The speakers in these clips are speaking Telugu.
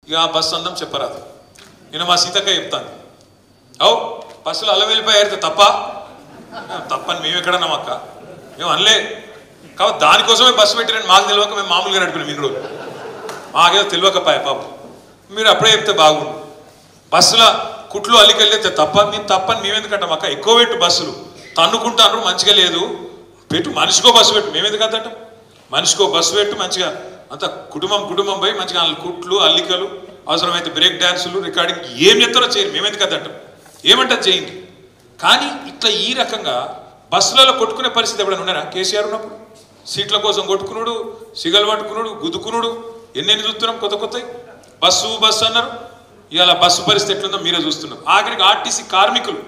ఇక ఆ బస్సు అందం చెప్పరాదు. నేను మా సీతక్క చెప్తాను, అవు బస్సులో అల్ల వెళ్ళిపోయారు తప్పని మేము ఎక్కడన్నాం అక్క, మేము అనలే. కాబట్టి దానికోసమే బస్సు పెట్టిరని మాకు తెలియక మేము మామూలుగా నడిపినాం ఇన్ని రోజులు. మాకేదో తెలియకపోయా పాపం. మీరు అప్పుడే చెప్తే బాగుండు. బస్సుల కుట్లు అల్లికెళ్ళితే మేము తప్పని మేమెందుకంటాం అక్క, ఎక్కువ పెట్టు బస్సులు తన్నుకుంటాను మంచిగా లేదు, పెట్టు మనిషికో బస్సు పెట్టు. మేమెందుకు అంతటం, మనిషికో బస్సు పెట్టు మంచిగా, అంత కుటుంబం పోయి మంచిగా కుట్లు అల్లికలు అవసరమైతే బ్రేక్ డ్యాన్సులు రికార్డింగ్ ఏం చెప్తారో చేయరు. మేమెందుకు అంతటం, ఏమంటారు చేయండి. కానీ ఇట్లా ఈ రకంగా బస్సులలో కొట్టుకునే పరిస్థితి ఎప్పుడైనా ఉన్నారా? కేసీఆర్ ఉన్నప్పుడు సీట్ల కోసం కొట్టుకున్నాడు, సిగలు పట్టుకున్నాడు, గుద్దుకున్నాడు, ఎన్నెన్ని చూస్తున్నాం కొత్త బస్సు అన్నారు. ఇవాళ బస్సు పరిస్థితి ఎట్లుందో మీరే చూస్తున్నారు. ఆఖరికి ఆర్టీసీ కార్మికులు,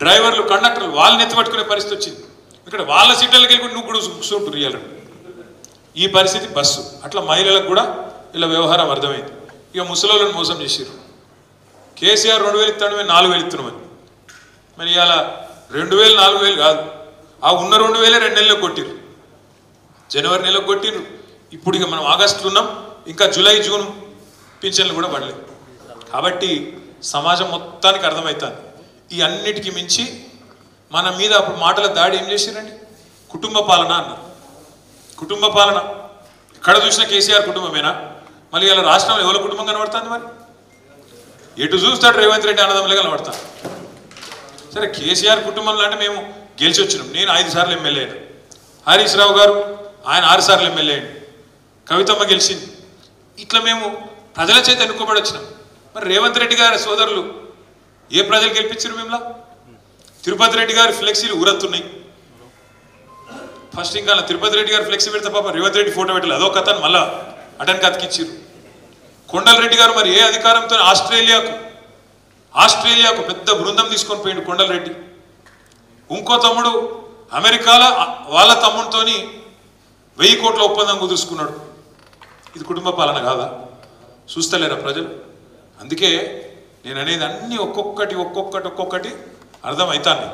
డ్రైవర్లు, కండక్టర్లు వాళ్ళని ఎత్తిపట్టుకునే పరిస్థితి వచ్చింది. ఇక్కడ వాళ్ళ సీట్లకి వెళ్ళి నువ్వు కూడా కూర్చుంటారు ఇవాళ. ఈ పరిస్థితి బస్సు. అట్లా మహిళలకు కూడా ఇలా వ్యవహారం అర్థమైంది. ఇక ముసలోళ్ళని మోసం చేసారు. కేసీఆర్ 2000 ఇస్తాడు, మేము 4000 ఇస్తున్నామని. మరి ఇవాళ 2000 4000 కాదు, ఆ ఉన్న 2000 2 నెలల్లో కొట్టిరు. జనవరి నెలకు కొట్టిరు. ఇప్పుడు ఇక మనం ఆగస్టులో ఉన్నాం, ఇంకా జూలై జూన్ పింఛన్లు కూడా పడలేదు. కాబట్టి సమాజం మొత్తానికి అర్థమవుతుంది. ఈ అన్నిటికీ మించి మన మీద అప్పుడు మాటల దాడి ఏం చేసిరండి, కుటుంబ పాలన అన్నారు. కుటుంబ పాలన ఎక్కడ చూసినా కేసీఆర్ కుటుంబమేనా? మళ్ళీ ఇలా రాష్ట్రంలో ఎవరి కుటుంబం కనబడుతుంది? మరి ఎటు చూస్తాడు రేవంత్ రెడ్డి అన్నదమ్ములే కనబడతాను. సరే కేసీఆర్ కుటుంబంలో అంటే మేము గెలిచి వచ్చినాం. నేను 5 సార్లు ఎమ్మెల్యే అయినా, హరీష్ రావు గారు ఆయన 6 సార్లు ఎమ్మెల్యే అయ్యాడు, కవితమ్మ గెలిచింది. ఇట్లా మేము ప్రజల చేత ఎన్నుకోబడి వచ్చినాం. మరి రేవంత్ రెడ్డి గారి సోదరులు ఏ ప్రజలు గెలిపించారు? మేములా తిరుపతి రెడ్డి గారి ఫ్లెక్సీలు ఊరత్తున్నాయి. ఫస్ట్ ఇంకా తిరుపతి రెడ్డి గారు ఫ్లెక్సీ పెడితే పాప రేవంత్ రెడ్డి ఫోటో పెట్టలేదు, అదో కథను మళ్ళా అటెన్కి అతికిచ్చారు. కొండలరెడ్డి గారు మరి ఏ అధికారంతో ఆస్ట్రేలియాకు పెద్ద బృందం తీసుకొని పోయిండు కొండలరెడ్డి. ఇంకో తమ్ముడు అమెరికాలో వాళ్ళ తమ్ముడితోని 1000 కోట్ల ఒప్పందం కుదుర్చుకున్నాడు. ఇది కుటుంబ పాలన కాదా? చూస్తలేరా ప్రజలు? అందుకే నేను అనేది అన్ని ఒక్కొక్కటి అర్థమవుతాను.